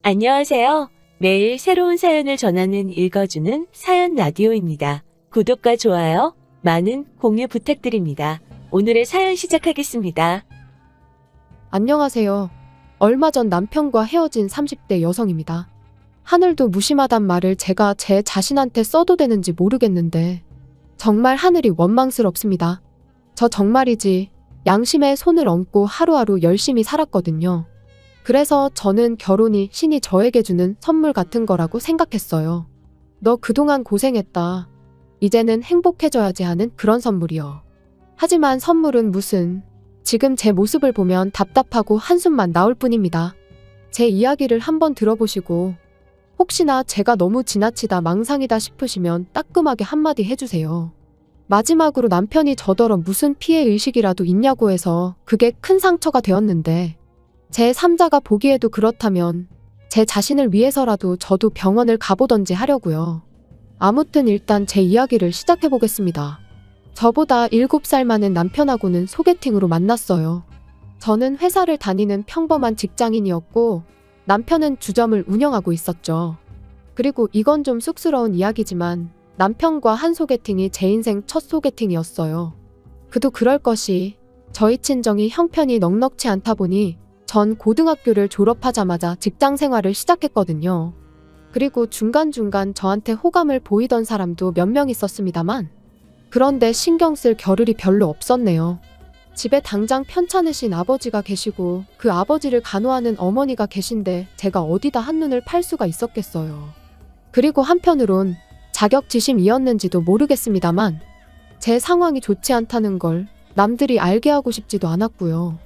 안녕하세요. 매일 새로운 사연을 전하는 읽어주는 사연 라디오입니다. 구독과 좋아요, 많은 공유 부탁드립니다. 오늘의 사연 시작하겠습니다. 안녕하세요. 얼마 전 남편과 헤어진 30대 여성입니다. 하늘도 무심하단 말을 제가 제 자신한테 써도 되는지 모르겠는데 정말 하늘이 원망스럽습니다. 저 정말이지 양심에 손을 얹고 하루하루 열심히 살았거든요. 그래서 저는 결혼이 신이 저에게 주는 선물 같은 거라고 생각했어요. 너 그동안 고생했다. 이제는 행복해져야지 하는 그런 선물이요. 하지만 선물은 무슨, 지금 제 모습을 보면 답답하고 한숨만 나올 뿐입니다. 제 이야기를 한번 들어보시고 혹시나 제가 너무 지나치다 망상이다 싶으시면 따끔하게 한마디 해주세요. 마지막으로 남편이 저더러 무슨 피해의식이라도 있냐고 해서 그게 큰 상처가 되었는데 제 3자가 보기에도 그렇다면 제 자신을 위해서라도 저도 병원을 가보던지 하려고요. 아무튼 일단 제 이야기를 시작해보겠습니다. 저보다 7살 많은 남편하고는 소개팅으로 만났어요. 저는 회사를 다니는 평범한 직장인이었고 남편은 주점을 운영하고 있었죠. 그리고 이건 좀 쑥스러운 이야기지만 남편과 한 소개팅이 제 인생 첫 소개팅이었어요. 그도 그럴 것이 저희 친정이 형편이 넉넉치 않다 보니 전 고등학교를 졸업하자마자 직장 생활을 시작했거든요. 그리고 중간중간 저한테 호감을 보이던 사람도 몇 명 있었습니다만 그런데 신경 쓸 겨를이 별로 없었네요. 집에 당장 편찮으신 아버지가 계시고 그 아버지를 간호하는 어머니가 계신데 제가 어디다 한눈을 팔 수가 있었겠어요. 그리고 한편으론 자격지심이었는지도 모르겠습니다만 제 상황이 좋지 않다는 걸 남들이 알게 하고 싶지도 않았고요.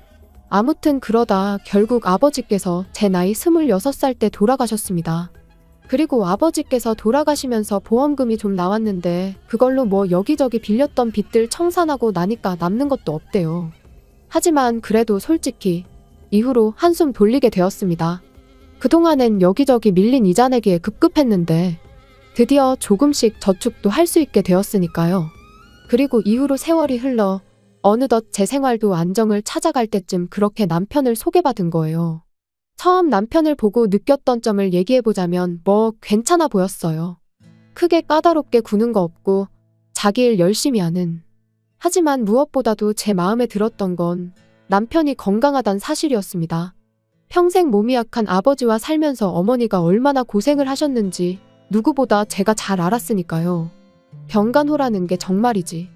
아무튼 그러다 결국 아버지께서 제 나이 26살 때 돌아가셨습니다. 그리고 아버지께서 돌아가시면서 보험금이 좀 나왔는데 그걸로 뭐 여기저기 빌렸던 빚들 청산하고 나니까 남는 것도 없대요. 하지만 그래도 솔직히 이후로 한숨 돌리게 되었습니다. 그동안엔 여기저기 밀린 이자 내기에 급급했는데 드디어 조금씩 저축도 할 수 있게 되었으니까요. 그리고 이후로 세월이 흘러 어느덧 제 생활도 안정을 찾아갈 때쯤 그렇게 남편을 소개받은 거예요. 처음 남편을 보고 느꼈던 점을 얘기해보자면 뭐 괜찮아 보였어요. 크게 까다롭게 구는 거 없고 자기 일 열심히 하는. 하지만 무엇보다도 제 마음에 들었던 건 남편이 건강하단 사실이었습니다. 평생 몸이 약한 아버지와 살면서 어머니가 얼마나 고생을 하셨는지 누구보다 제가 잘 알았으니까요. 병간호라는 게 정말이지.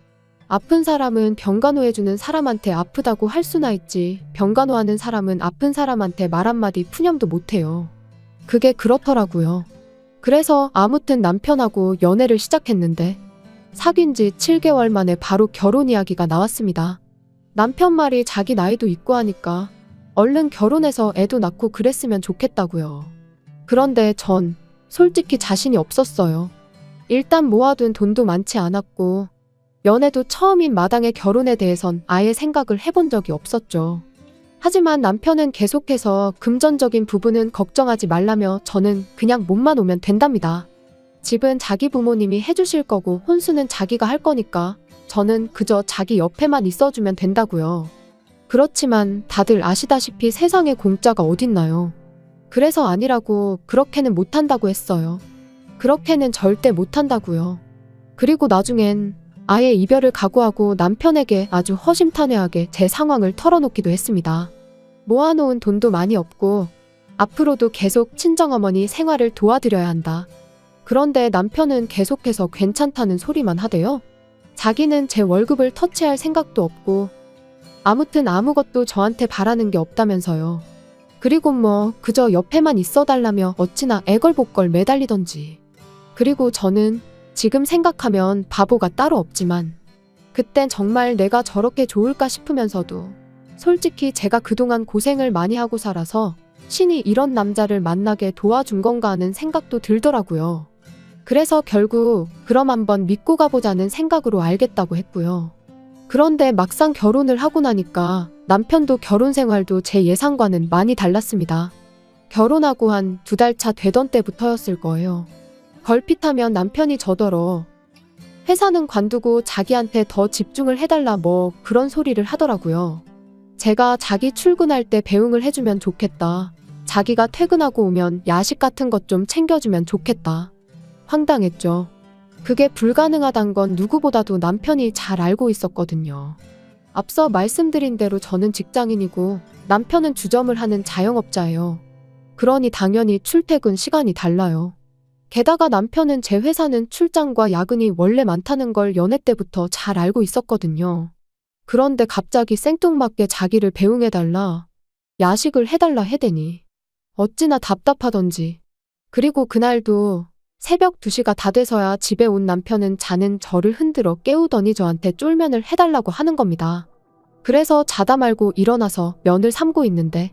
아픈 사람은 병간호해주는 사람한테 아프다고 할 수나 있지 병간호하는 사람은 아픈 사람한테 말 한마디 푸념도 못해요. 그게 그렇더라고요. 그래서 아무튼 남편하고 연애를 시작했는데 사귄 지 7개월 만에 바로 결혼 이야기가 나왔습니다. 남편 말이 자기 나이도 있고 하니까 얼른 결혼해서 애도 낳고 그랬으면 좋겠다고요. 그런데 전 솔직히 자신이 없었어요. 일단 모아둔 돈도 많지 않았고 연애도 처음인 마당에 결혼에 대해선 아예 생각을 해본 적이 없었죠. 하지만 남편은 계속해서 금전적인 부분은 걱정하지 말라며 저는 그냥 몸만 오면 된답니다. 집은 자기 부모님이 해주실 거고 혼수는 자기가 할 거니까 저는 그저 자기 옆에만 있어주면 된다고요. 그렇지만 다들 아시다시피 세상에 공짜가 어딨나요? 그래서 아니라고 그렇게는 못한다고 했어요. 그렇게는 절대 못한다고요. 그리고 나중엔 아예 이별을 각오하고 남편에게 아주 허심탄회하게 제 상황을 털어놓기도 했습니다. 모아놓은 돈도 많이 없고 앞으로도 계속 친정어머니 생활을 도와드려야 한다. 그런데 남편은 계속해서 괜찮다는 소리만 하대요. 자기는 제 월급을 터치할 생각도 없고 아무튼 아무것도 저한테 바라는 게 없다면서요. 그리고 뭐 그저 옆에만 있어달라며 어찌나 애걸복걸 매달리던지. 그리고 저는 지금 생각하면 바보가 따로 없지만 그땐 정말 내가 저렇게 좋을까 싶으면서도 솔직히 제가 그동안 고생을 많이 하고 살아서 신이 이런 남자를 만나게 도와준 건가 하는 생각도 들더라고요. 그래서 결국 그럼 한번 믿고 가보자는 생각으로 알겠다고 했고요. 그런데 막상 결혼을 하고 나니까 남편도 결혼 생활도 제 예상과는 많이 달랐습니다. 결혼하고 한 2달 차 되던 때부터였을 거예요. 걸핏하면 남편이 저더러 회사는 관두고 자기한테 더 집중을 해달라 뭐 그런 소리를 하더라고요. 제가 자기 출근할 때 배웅을 해주면 좋겠다. 자기가 퇴근하고 오면 야식 같은 것 좀 챙겨주면 좋겠다. 황당했죠. 그게 불가능하단 건 누구보다도 남편이 잘 알고 있었거든요. 앞서 말씀드린 대로 저는 직장인이고 남편은 주점을 하는 자영업자예요. 그러니 당연히 출퇴근 시간이 달라요. 게다가 남편은 제 회사는 출장과 야근이 원래 많다는 걸 연애 때부터 잘 알고 있었거든요. 그런데 갑자기 생뚱맞게 자기를 배웅해달라, 야식을 해달라 해대니 어찌나 답답하던지. 그리고 그날도 새벽 2시가 다 돼서야 집에 온 남편은 자는 저를 흔들어 깨우더니 저한테 쫄면을 해달라고 하는 겁니다. 그래서 자다 말고 일어나서 면을 삶고 있는데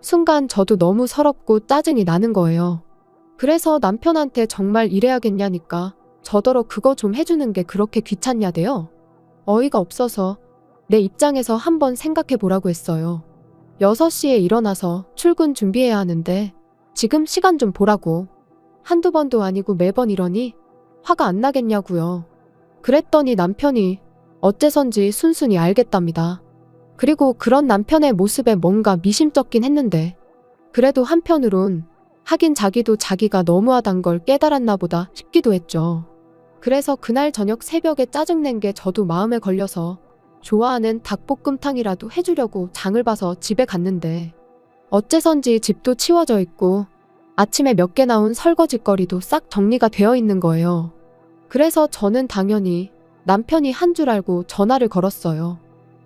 순간 저도 너무 서럽고 짜증이 나는 거예요. 그래서 남편한테 정말 이래야겠냐니까 저더러 그거 좀 해주는 게 그렇게 귀찮냐대요. 어이가 없어서 내 입장에서 한번 생각해 보라고 했어요. 6시에 일어나서 출근 준비해야 하는데 지금 시간 좀 보라고. 한두 번도 아니고 매번 이러니 화가 안 나겠냐고요. 그랬더니 남편이 어째선지 순순히 알겠답니다. 그리고 그런 남편의 모습에 뭔가 미심쩍긴 했는데 그래도 한편으론 하긴 자기도 자기가 너무하단 걸 깨달았나 보다 싶기도 했죠. 그래서 그날 저녁 새벽에 짜증낸 게 저도 마음에 걸려서 좋아하는 닭볶음탕이라도 해주려고 장을 봐서 집에 갔는데 어째선지 집도 치워져 있고 아침에 몇 개 나온 설거지거리도 싹 정리가 되어 있는 거예요. 그래서 저는 당연히 남편이 한 줄 알고 전화를 걸었어요.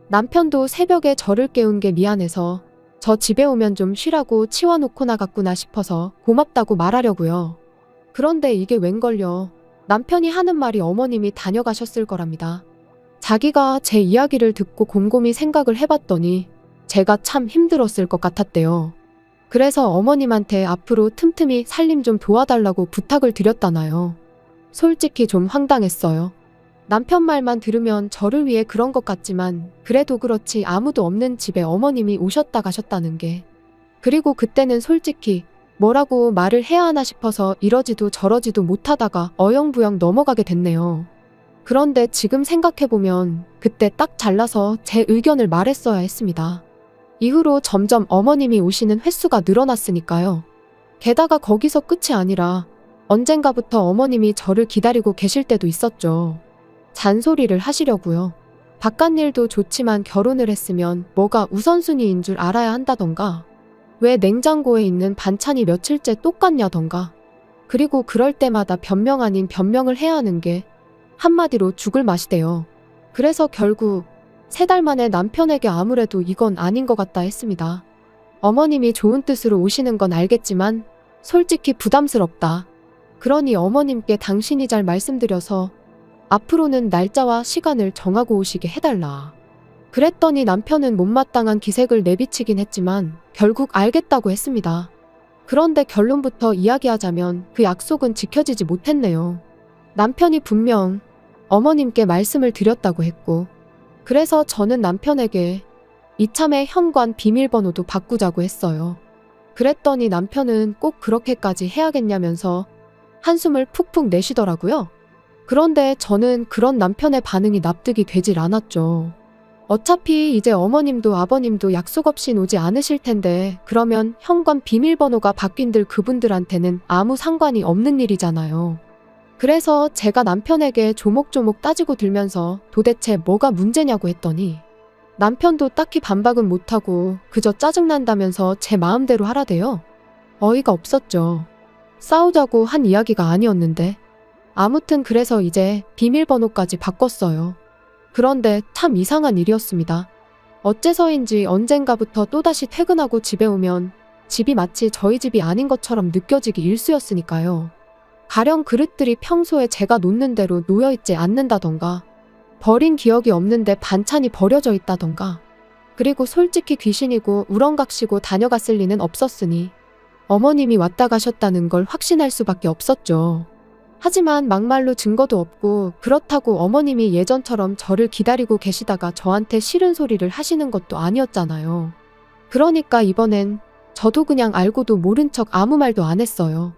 남편도 새벽에 저를 깨운 게 미안해서 저 집에 오면 좀 쉬라고 치워놓고 나갔구나 싶어서 고맙다고 말하려고요. 그런데 이게 웬걸요. 남편이 하는 말이 어머님이 다녀가셨을 거랍니다. 자기가 제 이야기를 듣고 곰곰이 생각을 해봤더니 제가 참 힘들었을 것 같았대요. 그래서 어머님한테 앞으로 틈틈이 살림 좀 도와달라고 부탁을 드렸다나요. 솔직히 좀 황당했어요. 남편 말만 들으면 저를 위해 그런 것 같지만 그래도 그렇지 아무도 없는 집에 어머님이 오셨다 가셨다는 게. 그리고 그때는 솔직히 뭐라고 말을 해야 하나 싶어서 이러지도 저러지도 못하다가 어영부영 넘어가게 됐네요. 그런데 지금 생각해보면 그때 딱 잘라서 제 의견을 말했어야 했습니다. 이후로 점점 어머님이 오시는 횟수가 늘어났으니까요. 게다가 거기서 끝이 아니라 언젠가부터 어머님이 저를 기다리고 계실 때도 있었죠. 잔소리를 하시려고요. 바깥일도 좋지만 결혼을 했으면 뭐가 우선순위인 줄 알아야 한다던가, 왜 냉장고에 있는 반찬이 며칠째 똑같냐던가, 그리고 그럴 때마다 변명 아닌 변명을 해야 하는 게 한마디로 죽을 맛이대요. 그래서 결국 3달 만에 남편에게 아무래도 이건 아닌 것 같다 했습니다. 어머님이 좋은 뜻으로 오시는 건 알겠지만 솔직히 부담스럽다. 그러니 어머님께 당신이 잘 말씀드려서 앞으로는 날짜와 시간을 정하고 오시게 해달라. 그랬더니 남편은 못마땅한 기색을 내비치긴 했지만 결국 알겠다고 했습니다. 그런데 결론부터 이야기하자면 그 약속은 지켜지지 못했네요. 남편이 분명 어머님께 말씀을 드렸다고 했고, 그래서 저는 남편에게 이참에 현관 비밀번호도 바꾸자고 했어요. 그랬더니 남편은 꼭 그렇게까지 해야겠냐면서 한숨을 푹푹 내쉬더라고요. 그런데 저는 그런 남편의 반응이 납득이 되질 않았죠. 어차피 이제 어머님도 아버님도 약속 없이 오지 않으실 텐데 그러면 현관 비밀번호가 바뀐들 그분들한테는 아무 상관이 없는 일이잖아요. 그래서 제가 남편에게 조목조목 따지고 들면서 도대체 뭐가 문제냐고 했더니 남편도 딱히 반박은 못하고 그저 짜증난다면서 제 마음대로 하라대요. 어이가 없었죠. 싸우자고 한 이야기가 아니었는데. 아무튼 그래서 이제 비밀번호까지 바꿨어요. 그런데 참 이상한 일이었습니다. 어째서인지 언젠가부터 또다시 퇴근하고 집에 오면 집이 마치 저희 집이 아닌 것처럼 느껴지기 일쑤였으니까요. 가령 그릇들이 평소에 제가 놓는 대로 놓여있지 않는다던가, 버린 기억이 없는데 반찬이 버려져 있다던가, 그리고 솔직히 귀신이고 우렁각시고 다녀갔을 리는 없었으니 어머님이 왔다 가셨다는 걸 확신할 수밖에 없었죠. 하지만 막말로 증거도 없고 그렇다고 어머님이 예전처럼 저를 기다리고 계시다가 저한테 싫은 소리를 하시는 것도 아니었잖아요. 그러니까 이번엔 저도 그냥 알고도 모른 척 아무 말도 안 했어요.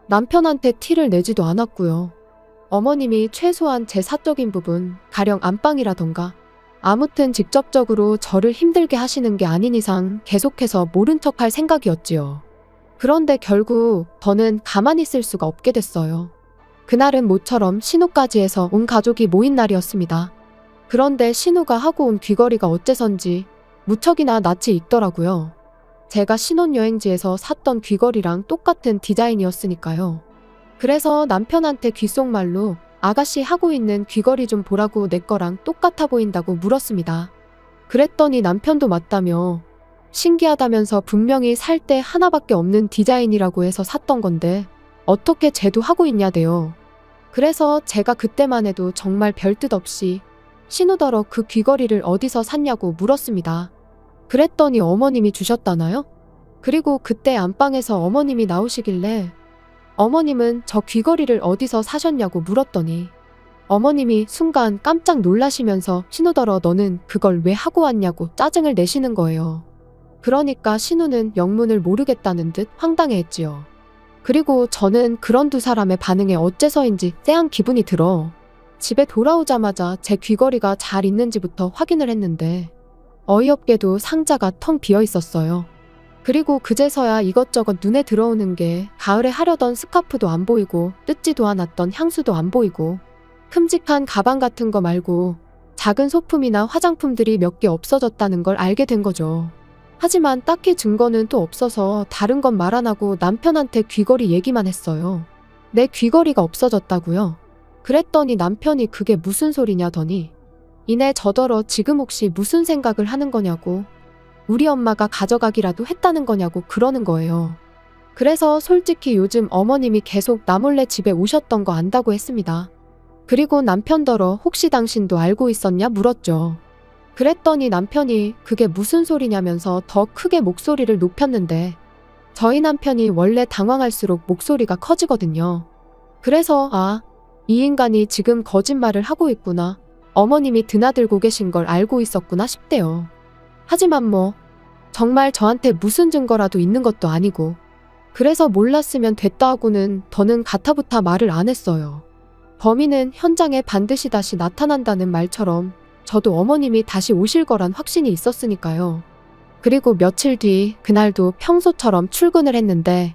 남편한테 티를 내지도 않았고요. 어머님이 최소한 제 사적인 부분, 가령 안방이라던가 아무튼 직접적으로 저를 힘들게 하시는 게 아닌 이상 계속해서 모른 척 할 생각이었지요. 그런데 결국 저는 가만히 있을 수가 없게 됐어요. 그날은 모처럼 신우까지 해서 온 가족이 모인 날이었습니다. 그런데 신우가 하고 온 귀걸이가 어째선지 무척이나 낯이 익더라고요. 제가 신혼여행지에서 샀던 귀걸이랑 똑같은 디자인이었으니까요. 그래서 남편한테 귓속말로 아가씨 하고 있는 귀걸이 좀 보라고 내 거랑 똑같아 보인다고 물었습니다. 그랬더니 남편도 맞다며 신기하다면서 분명히 살 때 하나밖에 없는 디자인이라고 해서 샀던 건데 어떻게 쟤도 하고 있냐대요. 그래서 제가 그때만 해도 정말 별뜻 없이 신우더러 그 귀걸이를 어디서 샀냐고 물었습니다. 그랬더니 어머님이 주셨다나요? 그리고 그때 안방에서 어머님이 나오시길래 어머님은 저 귀걸이를 어디서 사셨냐고 물었더니 어머님이 순간 깜짝 놀라시면서 신우더러 너는 그걸 왜 하고 왔냐고 짜증을 내시는 거예요. 그러니까 신우는 영문을 모르겠다는 듯 황당해했지요. 그리고 저는 그런 두 사람의 반응에 어째서인지 쎄한 기분이 들어 집에 돌아오자마자 제 귀걸이가 잘 있는지부터 확인을 했는데 어이없게도 상자가 텅 비어 있었어요. 그리고 그제서야 이것저것 눈에 들어오는 게 가을에 하려던 스카프도 안 보이고 뜯지도 않았던 향수도 안 보이고 큼직한 가방 같은 거 말고 작은 소품이나 화장품들이 몇 개 없어졌다는 걸 알게 된 거죠. 하지만 딱히 증거는 또 없어서 다른 건 말 안 하고 남편한테 귀걸이 얘기만 했어요. 내 귀걸이가 없어졌다고요? 그랬더니 남편이 그게 무슨 소리냐더니 이내 저더러 지금 혹시 무슨 생각을 하는 거냐고 우리 엄마가 가져가기라도 했다는 거냐고 그러는 거예요. 그래서 솔직히 요즘 어머님이 계속 나 몰래 집에 오셨던 거 안다고 했습니다. 그리고 남편더러 혹시 당신도 알고 있었냐 물었죠. 그랬더니 남편이 그게 무슨 소리냐면서 더 크게 목소리를 높였는데 저희 남편이 원래 당황할수록 목소리가 커지거든요. 그래서 이 인간이 지금 거짓말을 하고 있구나. 어머님이 드나들고 계신 걸 알고 있었구나 싶대요. 하지만 정말 저한테 무슨 증거라도 있는 것도 아니고 그래서 몰랐으면 됐다 하고는 더는 가타부타 말을 안 했어요. 범인은 현장에 반드시 다시 나타난다는 말처럼 저도 어머님이 다시 오실 거란 확신이 있었으니까요. 그리고 며칠 뒤 그날도 평소처럼 출근을 했는데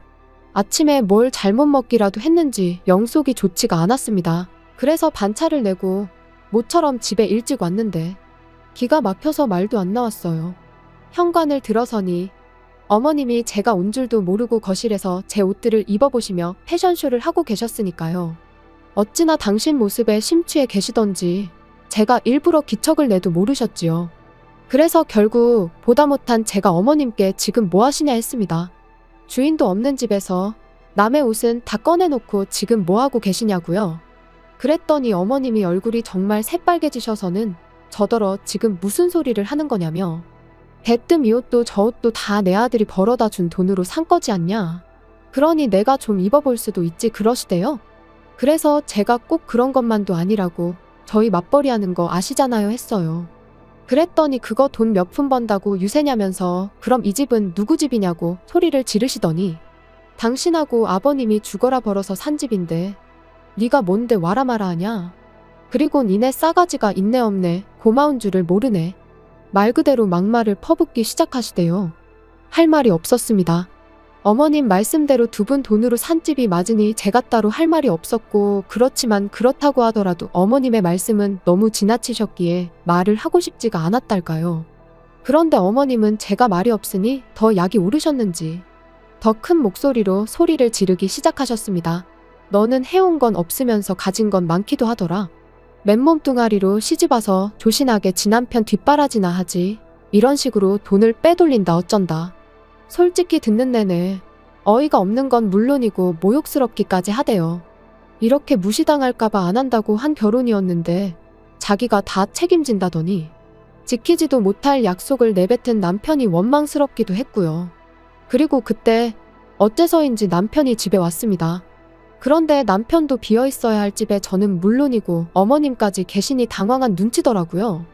아침에 뭘 잘못 먹기라도 했는지 영속이 좋지가 않았습니다. 그래서 반차를 내고 모처럼 집에 일찍 왔는데 기가 막혀서 말도 안 나왔어요. 현관을 들어서니 어머님이 제가 온 줄도 모르고 거실에서 제 옷들을 입어보시며 패션쇼를 하고 계셨으니까요. 어찌나 당신 모습에 심취해 계시던지 제가 일부러 기척을 내도 모르셨지요. 그래서 결국 보다 못한 제가 어머님께 지금 뭐 하시냐 했습니다. 주인도 없는 집에서 남의 옷은 다 꺼내놓고 지금 뭐 하고 계시냐고요. 그랬더니 어머님이 얼굴이 정말 새빨개지셔서는 저더러 지금 무슨 소리를 하는 거냐며 대뜸 이 옷도 저 옷도 다 내 아들이 벌어다 준 돈으로 산 거지 않냐. 그러니 내가 좀 입어볼 수도 있지 그러시대요. 그래서 제가 꼭 그런 것만도 아니라고 저희 맞벌이 하는 거 아시잖아요 했어요. 그랬더니 그거 돈 몇 푼 번다고 유세냐면서 그럼 이 집은 누구 집이냐고 소리를 지르시더니 당신하고 아버님이 죽어라 벌어서 산 집인데 네가 뭔데 와라 마라 하냐. 그리고 니네 싸가지가 있네 없네 고마운 줄을 모르네. 말 그대로 막말을 퍼붓기 시작하시대요. 할 말이 없었습니다. 어머님 말씀대로 두 분 돈으로 산 집이 맞으니 제가 따로 할 말이 없었고 그렇지만 그렇다고 하더라도 어머님의 말씀은 너무 지나치셨기에 말을 하고 싶지가 않았달까요. 그런데 어머님은 제가 말이 없으니 더 약이 오르셨는지 더 큰 목소리로 소리를 지르기 시작하셨습니다. 너는 해온 건 없으면서 가진 건 많기도 하더라. 맨몸뚱아리로 시집와서 조신하게 지 남편 뒷바라지나 하지. 이런 식으로 돈을 빼돌린다 어쩐다. 솔직히 듣는 내내 어이가 없는 건 물론이고 모욕스럽기까지 하대요. 이렇게 무시당할까봐 안 한다고 한 결혼이었는데 자기가 다 책임진다더니 지키지도 못할 약속을 내뱉은 남편이 원망스럽기도 했고요. 그리고 그때 어째서인지 남편이 집에 왔습니다. 그런데 남편도 비어있어야 할 집에 저는 물론이고 어머님까지 계시니 당황한 눈치더라고요.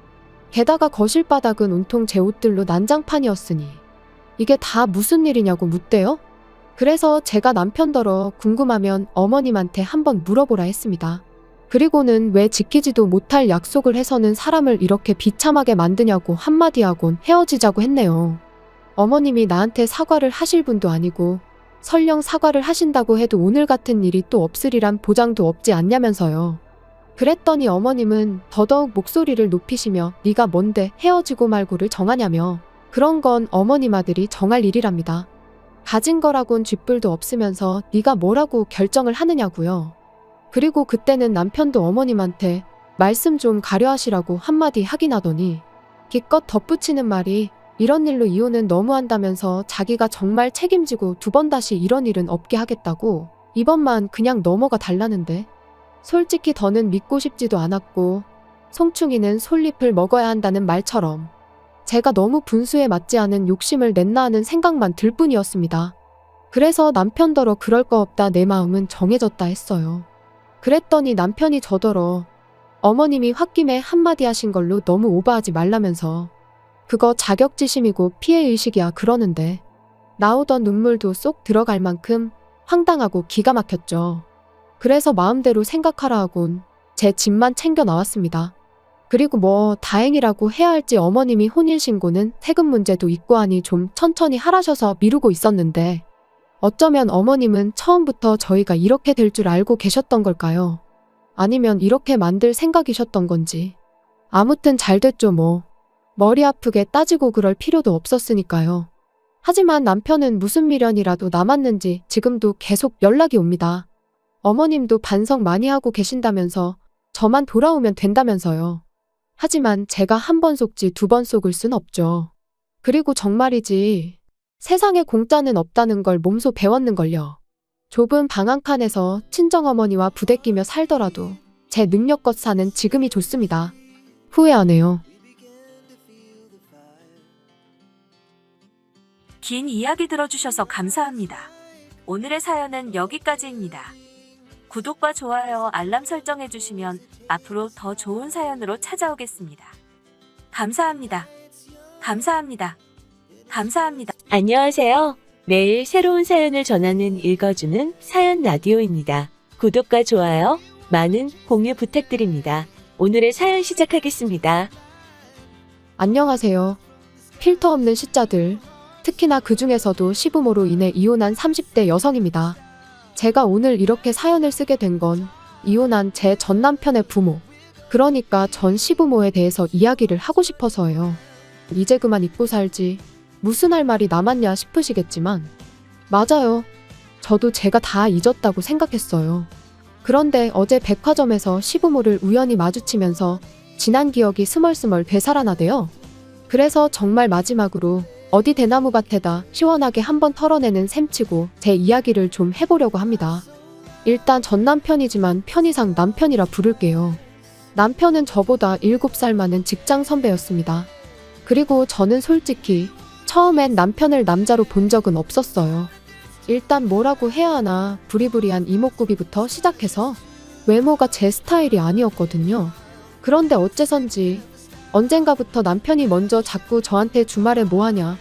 게다가 거실 바닥은 온통 제 옷들로 난장판이었으니 이게 다 무슨 일이냐고 묻대요. 그래서 제가 남편더러 궁금하면 어머님한테 한번 물어보라 했습니다. 그리고는 왜 지키지도 못할 약속을 해서는 사람을 이렇게 비참하게 만드냐고 한마디 하곤 헤어지자고 했네요. 어머님이 나한테 사과를 하실 분도 아니고 설령 사과를 하신다고 해도 오늘 같은 일이 또 없으리란 보장도 없지 않냐면서요. 그랬더니 어머님은 더더욱 목소리를 높이시며 네가 뭔데 헤어지고 말고를 정하냐며 그런 건 어머님 아들이 정할 일이랍니다. 가진 거라곤 쥐뿔도 없으면서 네가 뭐라고 결정을 하느냐고요. 그리고 그때는 남편도 어머님한테 말씀 좀 가려하시라고 한마디 하긴 하더니 기껏 덧붙이는 말이 이런 일로 이혼은 너무한다면서 자기가 정말 책임지고 두 번 다시 이런 일은 없게 하겠다고 이번만 그냥 넘어가 달라는데 솔직히 더는 믿고 싶지도 않았고 송충이는 솔잎을 먹어야 한다는 말처럼 제가 너무 분수에 맞지 않은 욕심을 냈나 하는 생각만 들 뿐이었습니다. 그래서 남편더러 그럴 거 없다 내 마음은 정해졌다 했어요. 그랬더니 남편이 저더러 어머님이 홧김에 한마디 하신 걸로 너무 오버하지 말라면서 그거 자격지심이고 피해의식이야 그러는데 나오던 눈물도 쏙 들어갈 만큼 황당하고 기가 막혔죠. 그래서 마음대로 생각하라 하곤 제 집만 챙겨 나왔습니다. 그리고 뭐 다행이라고 해야 할지 어머님이 혼인신고는 세금 문제도 있고 하니 좀 천천히 하라셔서 미루고 있었는데 어쩌면 어머님은 처음부터 저희가 이렇게 될 줄 알고 계셨던 걸까요? 아니면 이렇게 만들 생각이셨던 건지. 아무튼 잘 됐죠 뭐. 머리 아프게 따지고 그럴 필요도 없었으니까요. 하지만 남편은 무슨 미련이라도 남았는지 지금도 계속 연락이 옵니다. 어머님도 반성 많이 하고 계신다면서 저만 돌아오면 된다면서요. 하지만 제가 한 번 속지 두 번 속을 순 없죠. 그리고 정말이지 세상에 공짜는 없다는 걸 몸소 배웠는걸요. 좁은 방 한 칸에서 친정어머니와 부대끼며 살더라도 제 능력껏 사는 지금이 좋습니다. 후회하네요. 긴 이야기 들어주셔서 감사합니다. 오늘의 사연은 여기까지입니다. 구독과 좋아요, 알람 설정해주시면 앞으로 더 좋은 사연으로 찾아오겠습니다. 감사합니다. 감사합니다. 감사합니다. 안녕하세요. 매일 새로운 사연을 전하는 읽어주는 사연 라디오입니다. 구독과 좋아요, 많은 공유 부탁드립니다. 오늘의 사연 시작하겠습니다. 안녕하세요. 필터 없는 시자들, 특히나 그 중에서도 시부모로 인해 이혼한 30대 여성입니다. 제가 오늘 이렇게 사연을 쓰게 된 건 이혼한 제 전 남편의 부모, 그러니까 전 시부모에 대해서 이야기를 하고 싶어서예요. 이제 그만 잊고 살지. 무슨 할 말이 남았냐 싶으시겠지만 맞아요. 저도 제가 다 잊었다고 생각했어요. 그런데 어제 백화점에서 시부모를 우연히 마주치면서 지난 기억이 스멀스멀 되살아나대요. 그래서 정말 마지막으로 어디 대나무밭에다 시원하게 한번 털어내는 셈치고 제 이야기를 좀 해보려고 합니다. 일단 전 남편이지만 편의상 남편이라 부를게요. 남편은 저보다 7살 많은 직장 선배였습니다. 그리고 저는 솔직히 처음엔 남편을 남자로 본 적은 없었어요. 일단 뭐라고 해야 하나 부리부리한 이목구비부터 시작해서 외모가 제 스타일이 아니었거든요. 그런데 어째선지 언젠가부터 남편이 먼저 자꾸 저한테 주말에 뭐하냐,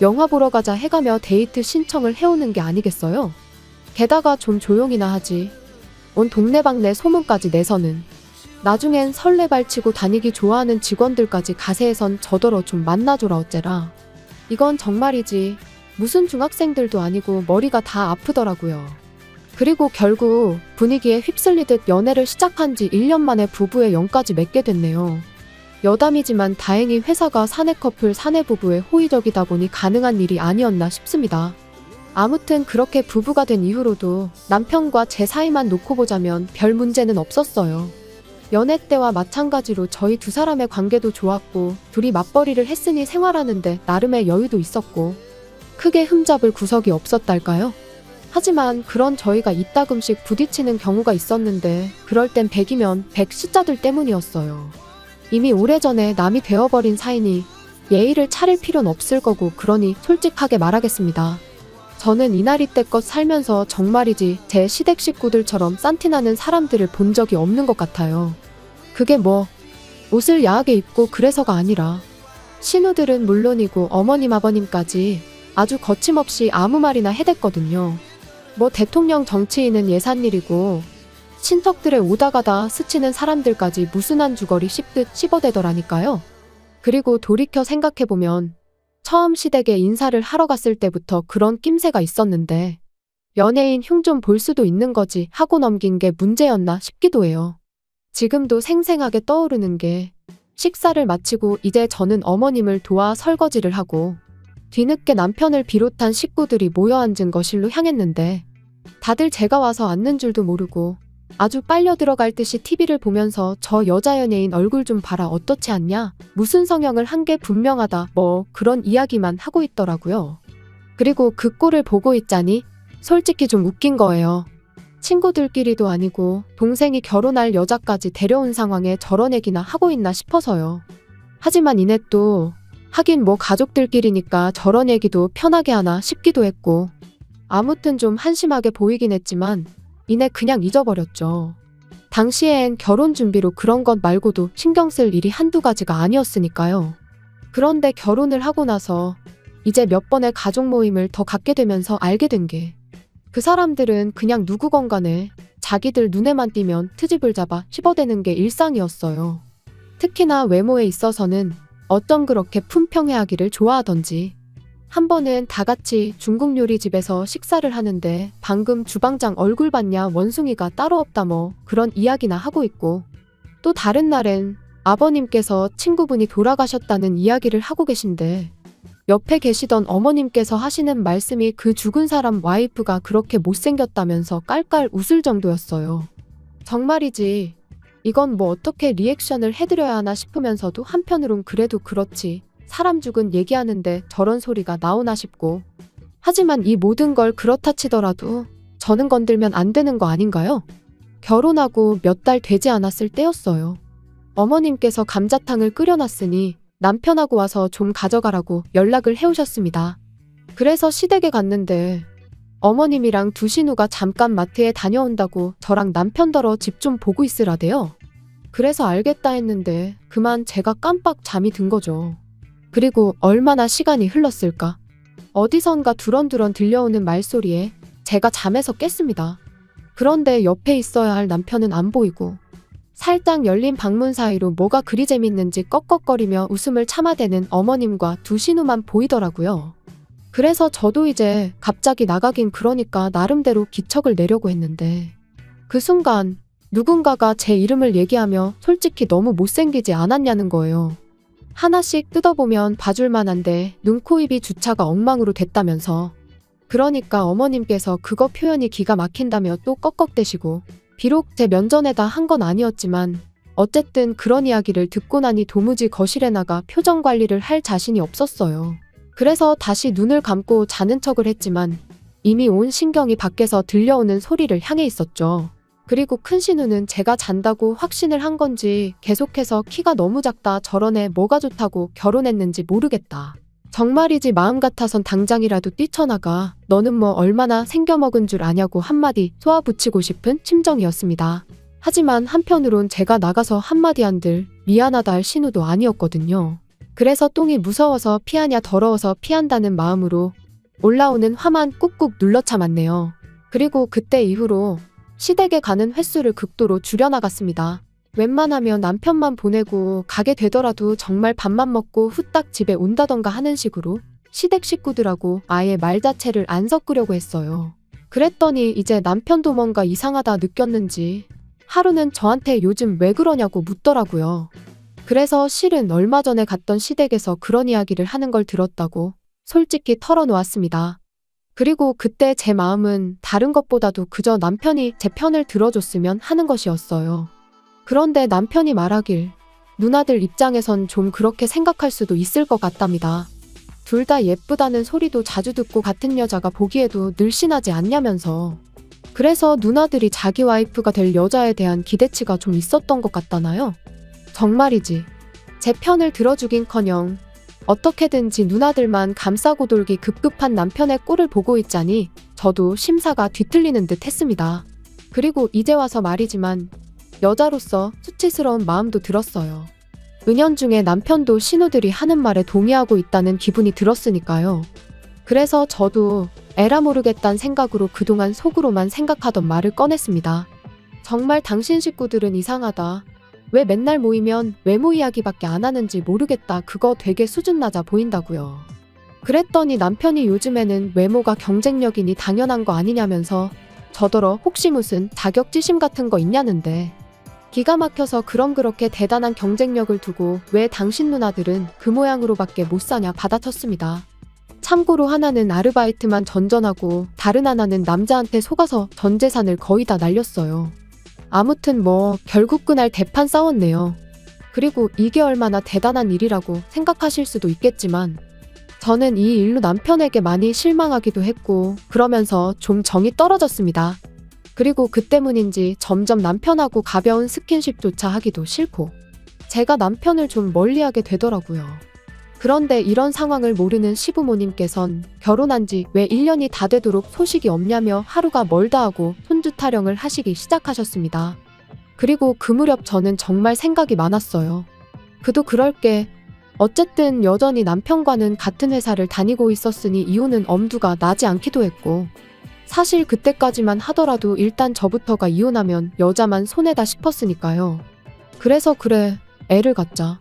영화 보러 가자 해가며 데이트 신청을 해오는 게 아니겠어요? 게다가 좀 조용히나 하지. 온 동네방네 소문까지 내서는 나중엔 설레발치고 다니기 좋아하는 직원들까지 가세해선 저더러 좀 만나줘라 어째라. 이건 정말이지 무슨 중학생들도 아니고 머리가 다 아프더라고요. 그리고 결국 분위기에 휩쓸리듯 연애를 시작한 지 1년 만에 부부의 영까지 맺게 됐네요. 여담이지만 다행히 회사가 사내 커플 사내 부부에 호의적이다 보니 가능한 일이 아니었나 싶습니다. 아무튼 그렇게 부부가 된 이후로도 남편과 제 사이만 놓고 보자면 별 문제는 없었어요. 연애 때와 마찬가지로 저희 두 사람의 관계도 좋았고 둘이 맞벌이를 했으니 생활하는데 나름의 여유도 있었고 크게 흠잡을 구석이 없었달까요? 하지만 그런 저희가 이따금씩 부딪히는 경우가 있었는데 그럴 땐 100이면 100 숫자들 때문이었어요. 이미 오래전에 남이 되어버린 사이니 예의를 차릴 필요는 없을 거고 그러니 솔직하게 말하겠습니다. 저는 이날이때껏 살면서 정말이지 제 시댁 식구들처럼 싼티나는 사람들을 본 적이 없는 것 같아요. 그게 뭐 옷을 야하게 입고 그래서가 아니라 신우들은 물론이고 어머님 아버님까지 아주 거침없이 아무 말이나 해댔거든요. 뭐 대통령 정치인은 예산일이고 친척들의 오다가다 스치는 사람들까지 무슨 한 주거리 씹듯 씹어대더라니까요. 그리고 돌이켜 생각해보면 처음 시댁에 인사를 하러 갔을 때부터 그런 낌새가 있었는데 연예인 흉 좀 볼 수도 있는 거지 하고 넘긴 게 문제였나 싶기도 해요. 지금도 생생하게 떠오르는 게 식사를 마치고 이제 저는 어머님을 도와 설거지를 하고 뒤늦게 남편을 비롯한 식구들이 모여 앉은 거실로 향했는데 다들 제가 와서 앉는 줄도 모르고 아주 빨려 들어갈 듯이 TV를 보면서 저 여자 연예인 얼굴 좀 봐라 어떻지 않냐? 무슨 성형을 한 게 분명하다 뭐 그런 이야기만 하고 있더라고요. 그리고 그 꼴을 보고 있자니 솔직히 좀 웃긴 거예요. 친구들끼리도 아니고 동생이 결혼할 여자까지 데려온 상황에 저런 얘기나 하고 있나 싶어서요. 하지만 이내 또 하긴 뭐 가족들끼리니까 저런 얘기도 편하게 하나 싶기도 했고 아무튼 좀 한심하게 보이긴 했지만 이내 그냥 잊어버렸죠. 당시엔 결혼 준비로 그런 것 말고도 신경 쓸 일이 한두 가지가 아니었으니까요. 그런데 결혼을 하고 나서 이제 몇 번의 가족 모임을 더 갖게 되면서 알게 된 게 그 사람들은 그냥 누구건 간에 자기들 눈에만 띄면 트집을 잡아 씹어대는 게 일상이었어요. 특히나 외모에 있어서는 어쩜 그렇게 품평회하기를 좋아하던지. 한 번은 다 같이 중국 요리집에서 식사를 하는데 방금 주방장 얼굴 봤냐 원숭이가 따로 없다 뭐 그런 이야기나 하고 있고 또 다른 날엔 아버님께서 친구분이 돌아가셨다는 이야기를 하고 계신데 옆에 계시던 어머님께서 하시는 말씀이 그 죽은 사람 와이프가 그렇게 못생겼다면서 깔깔 웃을 정도였어요. 정말이지 이건 뭐 어떻게 리액션을 해드려야 하나 싶으면서도 한편으론 그래도 그렇지 사람 죽은 얘기하는데 저런 소리가 나오나 싶고 하지만 이 모든 걸 그렇다 치더라도 저는 건들면 안 되는 거 아닌가요? 결혼하고 몇 달 되지 않았을 때였어요. 어머님께서 감자탕을 끓여놨으니 남편하고 와서 좀 가져가라고 연락을 해오셨습니다. 그래서 시댁에 갔는데 어머님이랑 두 신우가 잠깐 마트에 다녀온다고 저랑 남편더러 집 좀 보고 있으라대요. 그래서 알겠다 했는데 그만 제가 깜빡 잠이 든 거죠. 그리고 얼마나 시간이 흘렀을까? 어디선가 두런두런 들려오는 말소리에 제가 잠에서 깼습니다. 그런데 옆에 있어야 할 남편은 안 보이고 살짝 열린 방문 사이로 뭐가 그리 재밌는지 꺽꺽거리며 웃음을 참아대는 어머님과 두 신우만 보이더라고요. 그래서 저도 이제 갑자기 나가긴 그러니까 나름대로 기척을 내려고 했는데 그 순간 누군가가 제 이름을 얘기하며 솔직히 너무 못생기지 않았냐는 거예요. 하나씩 뜯어보면 봐줄 만한데 눈, 코, 입이 주차가 엉망으로 됐다면서 그러니까 어머님께서 그거 표현이 기가 막힌다며 또 꺽꺽대시고 비록 제 면전에다 한 건 아니었지만 어쨌든 그런 이야기를 듣고 나니 도무지 거실에 나가 표정 관리를 할 자신이 없었어요. 그래서 다시 눈을 감고 자는 척을 했지만 이미 온 신경이 밖에서 들려오는 소리를 향해 있었죠. 그리고 큰 신우는 제가 잔다고 확신을 한 건지 계속해서 키가 너무 작다 저런 애 뭐가 좋다고 결혼했는지 모르겠다. 정말이지 마음 같아선 당장이라도 뛰쳐나가 너는 뭐 얼마나 생겨먹은 줄 아냐고 한마디 쏘아붙이고 싶은 심정이었습니다. 하지만 한편으론 제가 나가서 한마디 한들 미안하다 할 신우도 아니었거든요. 그래서 똥이 무서워서 피하냐 더러워서 피한다는 마음으로 올라오는 화만 꾹꾹 눌러 참았네요. 그리고 그때 이후로 시댁에 가는 횟수를 극도로 줄여나갔습니다. 웬만하면 남편만 보내고 가게 되더라도 정말 밥만 먹고 후딱 집에 온다던가 하는 식으로 시댁 식구들하고 아예 말 자체를 안 섞으려고 했어요. 그랬더니 이제 남편도 뭔가 이상하다 느꼈는지 하루는 저한테 요즘 왜 그러냐고 묻더라고요. 그래서 실은 얼마 전에 갔던 시댁에서 그런 이야기를 하는 걸 들었다고 솔직히 털어놓았습니다. 그리고 그때 제 마음은 다른 것보다도 그저 남편이 제 편을 들어줬으면 하는 것이었어요. 그런데 남편이 말하길 누나들 입장에선 좀 그렇게 생각할 수도 있을 것 같답니다. 둘 다 예쁘다는 소리도 자주 듣고 같은 여자가 보기에도 늘씬하지 않냐면서. 그래서 누나들이 자기 와이프가 될 여자에 대한 기대치가 좀 있었던 것 같다나요? 정말이지. 제 편을 들어주긴커녕 어떻게든지 누나들만 감싸고 돌기 급급한 남편의 꼴을 보고 있자니 저도 심사가 뒤틀리는 듯 했습니다. 그리고 이제 와서 말이지만 여자로서 수치스러운 마음도 들었어요. 은연중에 남편도 신우들이 하는 말에 동의하고 있다는 기분이 들었으니까요. 그래서 저도 에라 모르겠다는 생각으로 그동안 속으로만 생각하던 말을 꺼냈습니다. 정말 당신 식구들은 이상하다. 왜 맨날 모이면 외모 이야기밖에 안 하는지 모르겠다. 그거 되게 수준 낮아 보인다고요. 그랬더니 남편이 요즘에는 외모가 경쟁력이니 당연한 거 아니냐면서 저더러 혹시 무슨 자격지심 같은 거 있냐는데 기가 막혀서 그럼 그렇게 대단한 경쟁력을 두고 왜 당신 누나들은 그 모양으로밖에 못 사냐 받아쳤습니다. 참고로 하나는 아르바이트만 전전하고 다른 하나는 남자한테 속아서 전 재산을 거의 다 날렸어요. 아무튼 뭐 결국 그날 대판 싸웠네요. 그리고 이게 얼마나 대단한 일이라고 생각하실 수도 있겠지만 저는 이 일로 남편에게 많이 실망하기도 했고 그러면서 좀 정이 떨어졌습니다. 그리고 그 때문인지 점점 남편하고 가벼운 스킨십조차 하기도 싫고 제가 남편을 좀 멀리하게 되더라고요. 그런데 이런 상황을 모르는 시부모님께선 결혼한 지 왜 1년이 다 되도록 소식이 없냐며 하루가 멀다 하고 손주 타령을 하시기 시작하셨습니다. 그리고 그 무렵 저는 정말 생각이 많았어요. 그도 그럴 게 어쨌든 여전히 남편과는 같은 회사를 다니고 있었으니 이혼은 엄두가 나지 않기도 했고 사실 그때까지만 하더라도 일단 저부터가 이혼하면 여자만 손해다 싶었으니까요. 그래서 그래, 애를 갖자.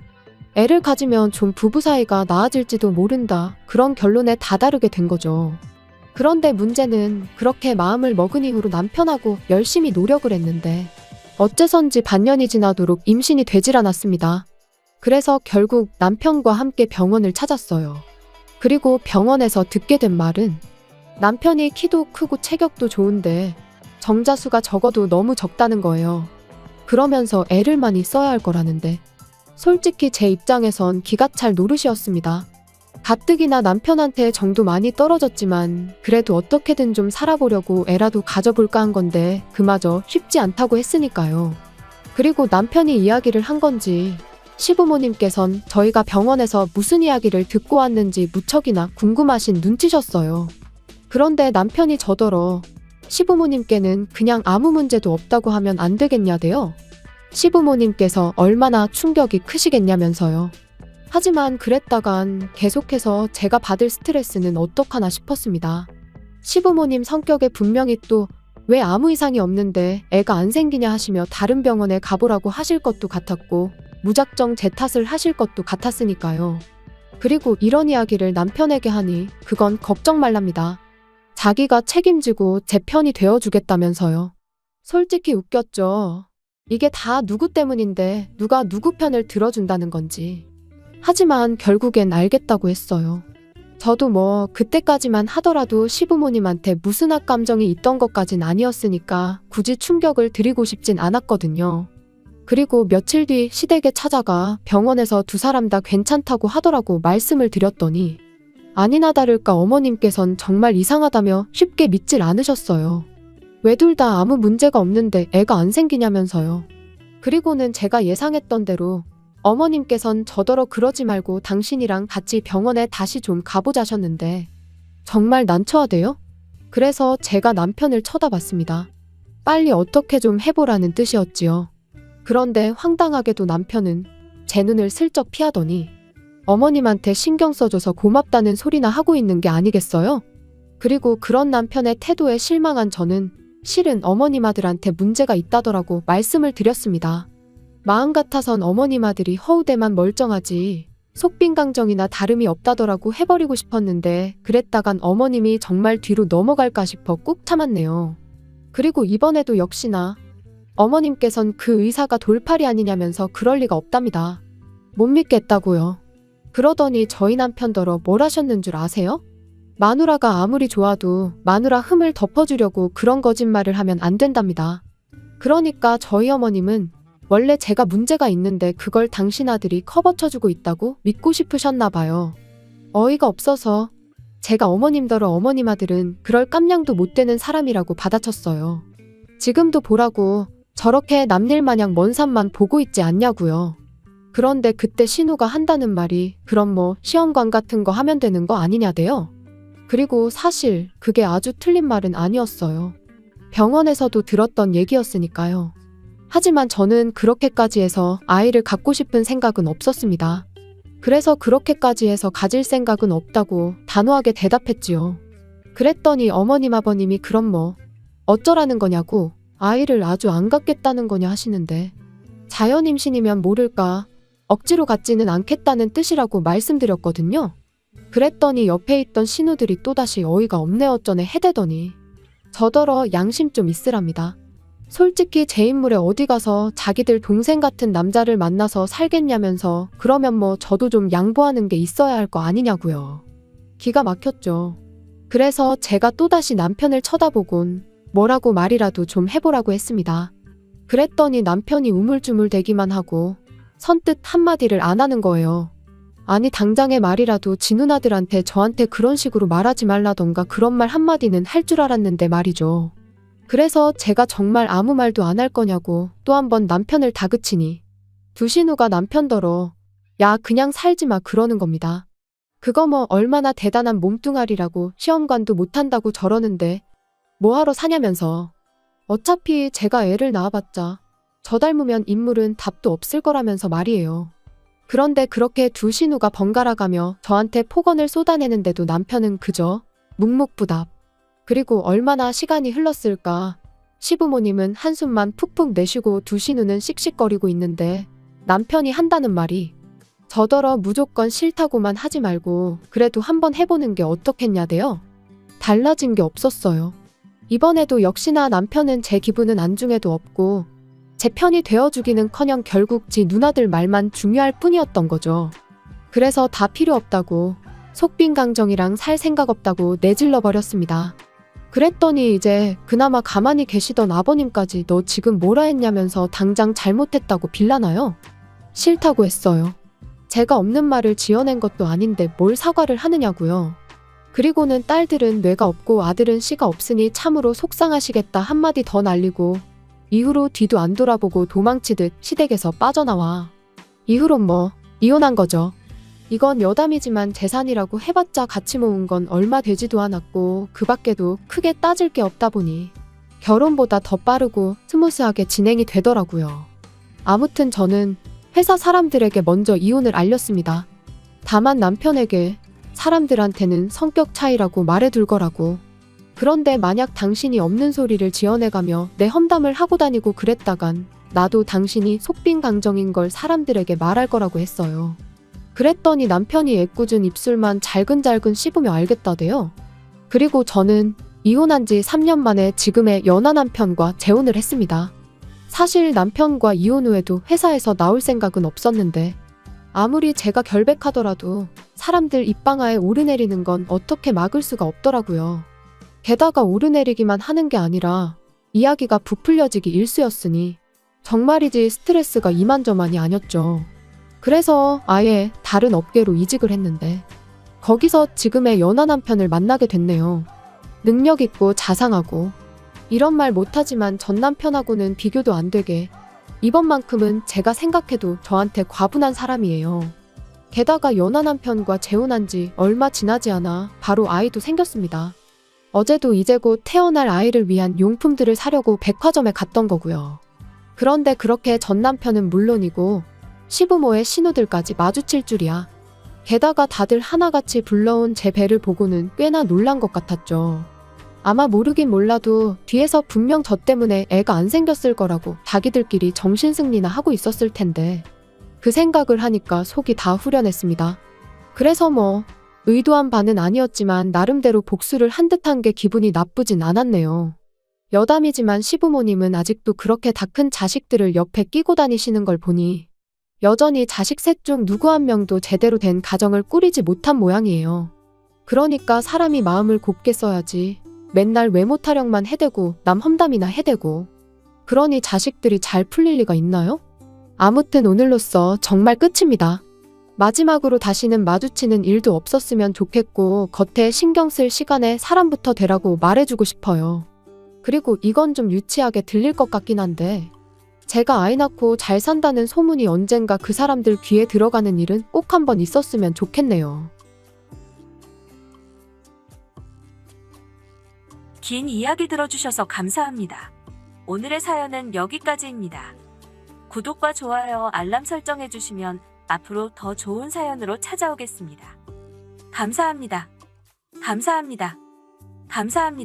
애를 가지면 좀 부부 사이가 나아질지도 모른다. 그런 결론에 다다르게 된 거죠. 그런데 문제는 그렇게 마음을 먹은 이후로 남편하고 열심히 노력을 했는데 어째선지 반년이 지나도록 임신이 되질 않았습니다. 그래서 결국 남편과 함께 병원을 찾았어요. 그리고 병원에서 듣게 된 말은 남편이 키도 크고 체격도 좋은데 정자수가 적어도 너무 적다는 거예요. 그러면서 애를 많이 써야 할 거라는데 솔직히 제 입장에선 기가 찰 노릇이었습니다. 가뜩이나 남편한테 정도 많이 떨어졌지만 그래도 어떻게든 좀 살아보려고 애라도 가져볼까 한 건데 그마저 쉽지 않다고 했으니까요. 그리고 남편이 이야기를 한 건지 시부모님께선 저희가 병원에서 무슨 이야기를 듣고 왔는지 무척이나 궁금하신 눈치셨어요. 그런데 남편이 저더러 시부모님께는 그냥 아무 문제도 없다고 하면 안 되겠냐대요. 시부모님께서 얼마나 충격이 크시겠냐면서요. 하지만 그랬다간 계속해서 제가 받을 스트레스는 어떡하나 싶었습니다. 시부모님 성격에 분명히 또 왜 아무 이상이 없는데 애가 안 생기냐 하시며 다른 병원에 가보라고 하실 것도 같았고 무작정 제 탓을 하실 것도 같았으니까요. 그리고 이런 이야기를 남편에게 하니 그건 걱정 말랍니다. 자기가 책임지고 제 편이 되어주겠다면서요. 솔직히 웃겼죠. 이게 다 누구 때문인데 누가 누구 편을 들어준다는 건지. 하지만 결국엔 알겠다고 했어요. 저도 뭐 그때까지만 하더라도 시부모님한테 무슨 악감정이 있던 것까진 아니었으니까 굳이 충격을 드리고 싶진 않았거든요. 그리고 며칠 뒤 시댁에 찾아가 병원에서 두 사람 다 괜찮다고 하더라고 말씀을 드렸더니 아니나 다를까 어머님께선 정말 이상하다며 쉽게 믿질 않으셨어요. 왜 둘 다 아무 문제가 없는데 애가 안 생기냐면서요. 그리고는 제가 예상했던 대로 어머님께선 저더러 그러지 말고 당신이랑 같이 병원에 다시 좀 가보자셨는데 정말 난처하대요? 그래서 제가 남편을 쳐다봤습니다. 빨리 어떻게 좀 해보라는 뜻이었지요. 그런데 황당하게도 남편은 제 눈을 슬쩍 피하더니 어머님한테 신경 써줘서 고맙다는 소리나 하고 있는 게 아니겠어요? 그리고 그런 남편의 태도에 실망한 저는 실은 어머님 아들한테 문제가 있다더라고 말씀을 드렸습니다. 마음 같아선 어머님 아들이 허우대만 멀쩡하지 속빈강정이나 다름이 없다더라고 해버리고 싶었는데 그랬다간 어머님이 정말 뒤로 넘어갈까 싶어 꾹 참았네요. 그리고 이번에도 역시나 어머님께선 그 의사가 돌팔이 아니냐면서 그럴 리가 없답니다. 못 믿겠다고요. 그러더니 저희 남편더러 뭘 하셨는 줄 아세요? 마누라가 아무리 좋아도 마누라 흠을 덮어주려고 그런 거짓말을 하면 안 된답니다. 그러니까 저희 어머님은 원래 제가 문제가 있는데 그걸 당신 아들이 커버쳐주고 있다고 믿고 싶으셨나 봐요. 어이가 없어서 제가 어머님더러 어머님 아들은 그럴 깜냥도 못 되는 사람이라고 받아쳤어요. 지금도 보라고 저렇게 남일 마냥 먼 산만 보고 있지 않냐고요. 그런데 그때 신우가 한다는 말이 그럼 뭐 시험관 같은 거 하면 되는 거 아니냐대요. 그리고 사실 그게 아주 틀린 말은 아니었어요. 병원에서도 들었던 얘기였으니까요. 하지만 저는 그렇게까지 해서 아이를 갖고 싶은 생각은 없었습니다. 그래서 그렇게까지 해서 가질 생각은 없다고 단호하게 대답했지요. 그랬더니 어머님 아버님이 그럼 뭐 어쩌라는 거냐고 아이를 아주 안 갖겠다는 거냐 하시는데 자연 임신이면 모를까 억지로 갖지는 않겠다는 뜻이라고 말씀드렸거든요. 그랬더니 옆에 있던 신우들이 또다시 어이가 없네 어쩌네 해대더니 저더러 양심 좀 있으랍니다. 솔직히 제 인물에 어디 가서 자기들 동생 같은 남자를 만나서 살겠냐면서 그러면 뭐 저도 좀 양보하는 게 있어야 할 거 아니냐고요. 기가 막혔죠. 그래서 제가 또다시 남편을 쳐다보곤 뭐라고 말이라도 좀 해보라고 했습니다. 그랬더니 남편이 우물쭈물 대기만 하고 선뜻 한마디를 안 하는 거예요. 아니 당장의 말이라도 지 누나들한테 저한테 그런 식으로 말하지 말라던가 그런 말 한마디는 할 줄 알았는데 말이죠. 그래서 제가 정말 아무 말도 안 할 거냐고 또 한 번 남편을 다그치니 두 신우가 남편더러 야 그냥 살지 마 그러는 겁니다. 그거 뭐 얼마나 대단한 몸뚱아리라고 시험관도 못한다고 저러는데 뭐하러 사냐면서 어차피 제가 애를 낳아봤자 저 닮으면 인물은 답도 없을 거라면서 말이에요. 그런데 그렇게 두 신우가 번갈아가며 저한테 폭언을 쏟아내는데도 남편은 그저 묵묵부답. 그리고 얼마나 시간이 흘렀을까. 시부모님은 한숨만 푹푹 내쉬고 두 신우는 씩씩거리고 있는데 남편이 한다는 말이 저더러 무조건 싫다고만 하지 말고 그래도 한번 해보는 게 어떻겠냐대요. 달라진 게 없었어요. 이번에도 역시나 남편은 제 기분은 안중에도 없고 제 편이 되어주기는커녕 결국 지 누나들 말만 중요할 뿐이었던 거죠. 그래서 다 필요 없다고 속빈강정이랑 살 생각 없다고 내질러 버렸습니다. 그랬더니 이제 그나마 가만히 계시던 아버님까지 너 지금 뭐라 했냐면서 당장 잘못했다고 빌라나요? 싫다고 했어요. 제가 없는 말을 지어낸 것도 아닌데 뭘 사과를 하느냐고요. 그리고는 딸들은 뇌가 없고 아들은 씨가 없으니 참으로 속상하시겠다 한마디 더 날리고 이후로 뒤도 안 돌아보고 도망치듯 시댁에서 빠져나와. 이후론 뭐 이혼한 거죠. 이건 여담이지만 재산이라고 해봤자 같이 모은 건 얼마 되지도 않았고 그 밖에도 크게 따질 게 없다 보니 결혼보다 더 빠르고 스무스하게 진행이 되더라고요. 아무튼 저는 회사 사람들에게 먼저 이혼을 알렸습니다. 다만 남편에게 사람들한테는 성격 차이라고 말해둘 거라고. 그런데 만약 당신이 없는 소리를 지어내가며 내 험담을 하고 다니고 그랬다간 나도 당신이 속빈강정인 걸 사람들에게 말할 거라고 했어요. 그랬더니 남편이 애꿎은 입술만 잘근잘근 씹으며 알겠다대요. 그리고 저는 이혼한 지 3년 만에 지금의 연하 남편과 재혼을 했습니다. 사실 남편과 이혼 후에도 회사에서 나올 생각은 없었는데 아무리 제가 결백하더라도 사람들 입방아에 오르내리는 건 어떻게 막을 수가 없더라고요. 게다가 오르내리기만 하는 게 아니라 이야기가 부풀려지기 일쑤였으니 정말이지 스트레스가 이만저만이 아니었죠. 그래서 아예 다른 업계로 이직을 했는데 거기서 지금의 연하 남편을 만나게 됐네요. 능력 있고 자상하고 이런 말 못하지만 전 남편하고는 비교도 안 되게 이번만큼은 제가 생각해도 저한테 과분한 사람이에요. 게다가 연하 남편과 재혼한 지 얼마 지나지 않아 바로 아이도 생겼습니다. 어제도 이제 곧 태어날 아이를 위한 용품들을 사려고 백화점에 갔던 거고요. 그런데 그렇게 전 남편은 물론이고 시부모의 신우들까지 마주칠 줄이야. 게다가 다들 하나같이 불러온 제 배를 보고는 꽤나 놀란 것 같았죠. 아마 모르긴 몰라도 뒤에서 분명 저 때문에 애가 안 생겼을 거라고 자기들끼리 정신승리나 하고 있었을 텐데 그 생각을 하니까 속이 다 후련했습니다. 그래서 뭐 의도한 바는 아니었지만 나름대로 복수를 한 듯한 게 기분이 나쁘진 않았네요. 여담이지만 시부모님은 아직도 그렇게 다 큰 자식들을 옆에 끼고 다니시는 걸 보니 여전히 자식 셋 중 누구 한 명도 제대로 된 가정을 꾸리지 못한 모양이에요. 그러니까 사람이 마음을 곱게 써야지 맨날 외모 타령만 해대고 남 험담이나 해대고 그러니 자식들이 잘 풀릴 리가 있나요? 아무튼 오늘로써 정말 끝입니다. 마지막으로 다시는 마주치는 일도 없었으면 좋겠고 겉에 신경 쓸 시간에 사람부터 되라고 말해주고 싶어요. 그리고 이건 좀 유치하게 들릴 것 같긴 한데 제가 아이 낳고 잘 산다는 소문이 언젠가 그 사람들 귀에 들어가는 일은 꼭 한번 있었으면 좋겠네요. 긴 이야기 들어주셔서 감사합니다. 오늘의 사연은 여기까지입니다. 구독과 좋아요, 알람 설정해주시면 앞으로 더 좋은 사연으로 찾아오겠습니다. 감사합니다. 감사합니다. 감사합니다.